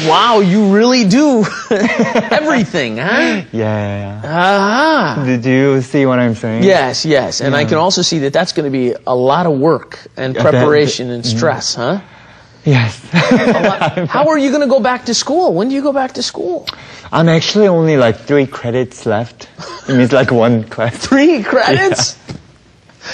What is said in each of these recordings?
Wow, you really do everything, huh? Yeah. Ah. Did you see what I'm saying? Yes, yes. And I can also see that that's going to be a lot of work and preparation and stress, huh? Yes. How are you going to go back to school? When do you go back to school? I'm actually only like 3 credits left. It means like 1 class. 3 credits?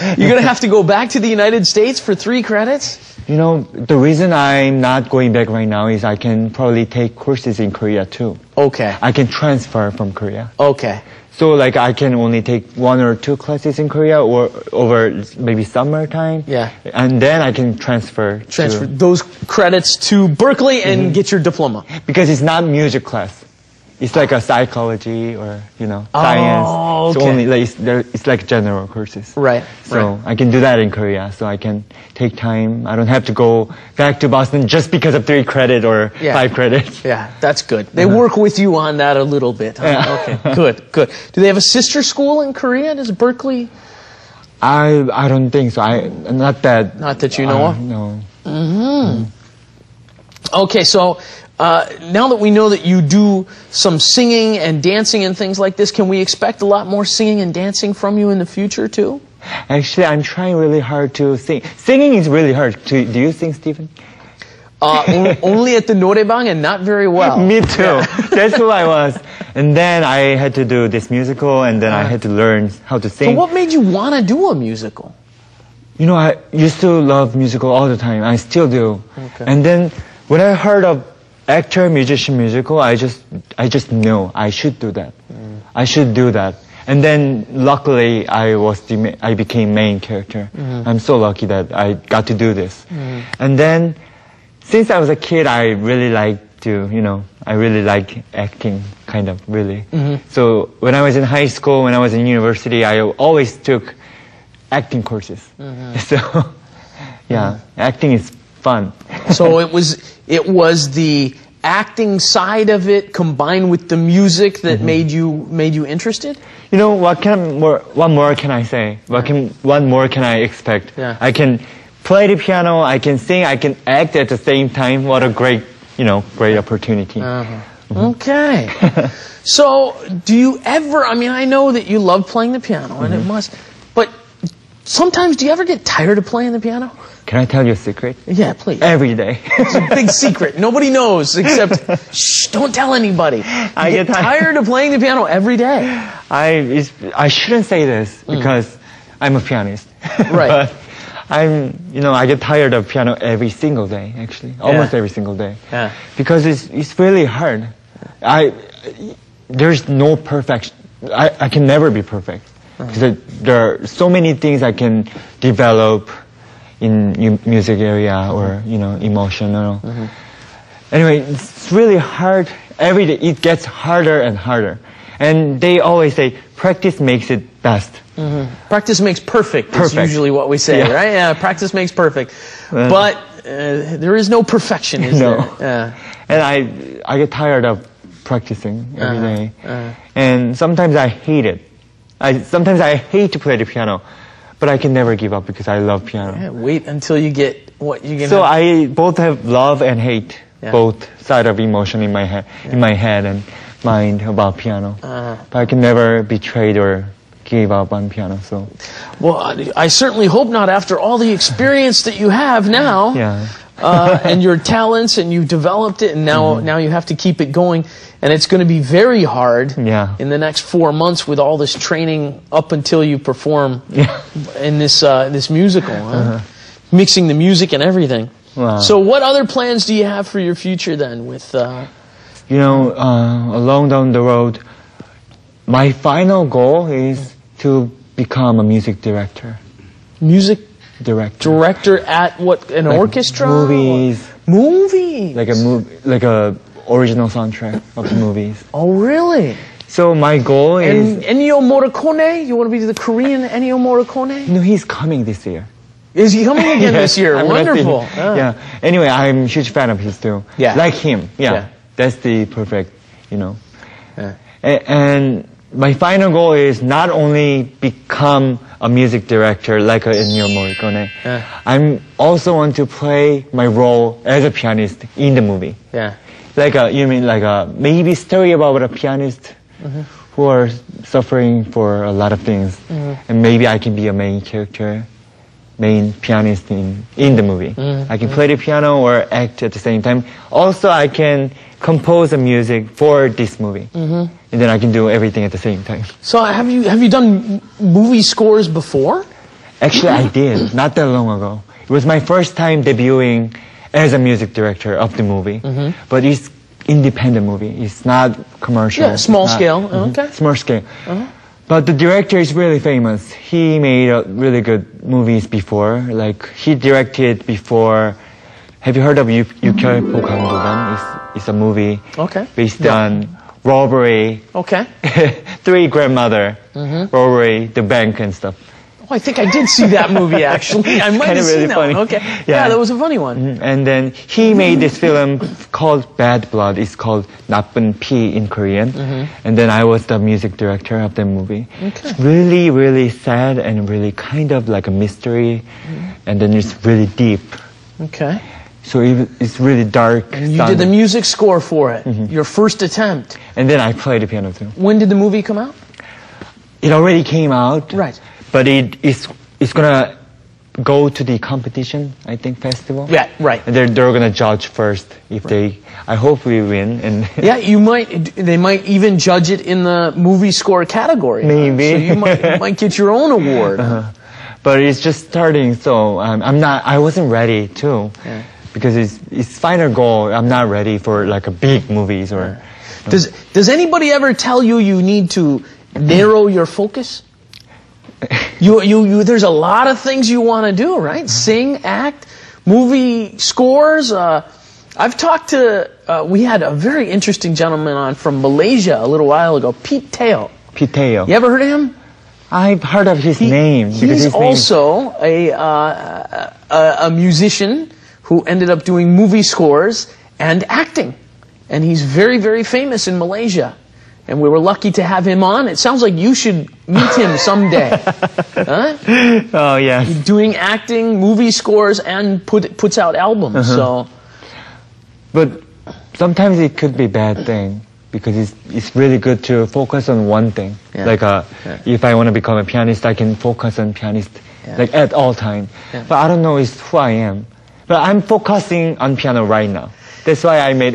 Yeah. You're going to have to go back to the United States for 3 credits? You know, the reason I'm not going back right now is I can probably take courses in Korea too. Okay. I can transfer from Korea. Okay. So like I can only take 1 or 2 classes in Korea or over maybe summertime. Yeah. And then I can transfer those credits to Berkeley and get your diploma. Because it's not music class. It's like a psychology or, you know, science. Oh, okay. So only like, it's like general courses. Right. So I can do that in Korea. So I can take time. I don't have to go back to Boston just because of 3 credit or 5 credits. Yeah, that's good. They work with you on that a little bit. Huh? Yeah. Okay, good, good. Do they have a sister school in Korea? Does Berkeley? I don't think so. Not that you know of? No. Okay, so now that we know that you do some singing and dancing and things like this, can we expect a lot more singing and dancing from you in the future too? Actually, I'm trying really hard to sing. Singing is really hard. Do you sing, Stephen? Only at the 노래방 and not very well. Me too. Yeah. That's who I was. And then I had to do this musical, and then I had to learn how to sing. So what made you want to do a musical? You know, I used to love musical all the time. I still do. Okay. And then when I heard of actor, musician, musical, I just knew I should do that. I should do that. And then luckily I became main character. I'm so lucky that I got to do this. And then since I was a kid, I really liked to, you know, I really like acting, kind of, really. So when I was in high school, when I was in university, I always took acting courses. So, yeah, acting is fun. So it was the acting side of it combined with the music that made you interested? You know, what more can I say? What more can I expect? Yeah. I can play the piano, I can sing, I can act at the same time. What a great opportunity. Okay. So, do you ever, I mean, I know that you love playing the piano, and it must, but sometimes do you ever get tired of playing the piano? Can I tell you a secret? Yeah, please. Every day. It's a big secret. Nobody knows except, shh, don't tell anybody. I get tired of playing the piano every day. I shouldn't say this because I'm a pianist. Right. But I get tired of piano every single day, actually. Almost every single day. Yeah. Because it's really hard. There's no perfection. I can never be perfect. Because there are so many things I can develop in music area or, emotional. Anyway, it's really hard. Every day it gets harder and harder. And they always say, practice makes it best. Practice makes perfect. That's usually what we say, right? Yeah, practice makes perfect. But there is no perfection, is there? Yeah. And I get tired of practicing every day. And sometimes I hate it. Sometimes I hate to play the piano. But I can never give up because I love piano. Yeah, wait until you get what you get. So I both have love and hate, both side of emotion in my head and mind about piano. But I can never betray or give up on piano. So, well, I certainly hope not after all the experience that you have now. Yeah. And your talents, and you've developed it, and now you have to keep it going, and it's going to be very hard in the next 4 months with all this training up until you perform in this musical, mixing the music and everything. Wow. So, what other plans do you have for your future then? With along down the road, my final goal is to become a music director. Music director at what, an orchestra? Movies. Movies. Like a original soundtrack of movies. Oh, really? So my goal is Ennio Morricone. You want to be the Korean Ennio Morricone? No, he's coming this year. Is he coming again this year? Wonderful. Yeah. Anyway, I'm a huge fan of his too. Yeah. Like him. Yeah. That's the perfect, Yeah. And my final goal is not only become a music director like Ennio Morricone. I also want to play my role as a pianist in the movie. Yeah. You mean like a maybe story about a pianist who are suffering for a lot of things, and maybe I can be a main character, main pianist in the movie. I can play the piano or act at the same time. Also, I can compose the music for this movie, and then I can do everything at the same time. So have you done movie scores before? Actually, I did not that long ago. It was my first time debuting as a music director of the movie, but it's independent movie. It's not commercial. Yeah, small scale. Okay. Small scale. But the director is really famous. He made really good movies before. Like he directed before. Have you heard of 유명인과의 감독관? It's a movie based on robbery. Okay. Three grandmother robbery, the bank and stuff. I think I did see that movie, actually. I might have seen that one. Okay. Yeah, that was a funny one. And then he made this film called Bad Blood. It's called 나쁜 피 in Korean. And then I was the music director of the movie. Okay. It's really, really sad and really kind of like a mystery. And then it's really deep. Okay. So it's really dark. And you did the music score for it. Your first attempt. And then I played the piano too. When did the movie come out? It already came out. Right. But it's gonna go to the competition, I think, festival. Yeah, right. And they're gonna judge first if I hope we win. And yeah, they might even judge it in the movie score category. Maybe. So you might get your own award. But it's just starting, so I wasn't ready too. Yeah. Because it's final goal. I'm not ready for like a big movies or. Does anybody ever tell you need to narrow your focus? There's a lot of things you want to do, right? Sing, act, movie scores. I've talked to, we had a very interesting gentleman on from Malaysia a little while ago, Pete Teo. Pete Teo. You ever heard of him? I've heard of his name. He's also a musician who ended up doing movie scores and acting. And he's very, very famous in Malaysia. And we were lucky to have him on. It sounds like you should meet him someday. Huh? Oh, yeah. Doing acting, movie scores, and puts out albums. So, but sometimes it could be a bad thing because it's really good to focus on one thing. Yeah. Like if I want to become a pianist, I can focus on pianist like at all time. Yeah. But I don't know who I am. But I'm focusing on piano right now. That's why I made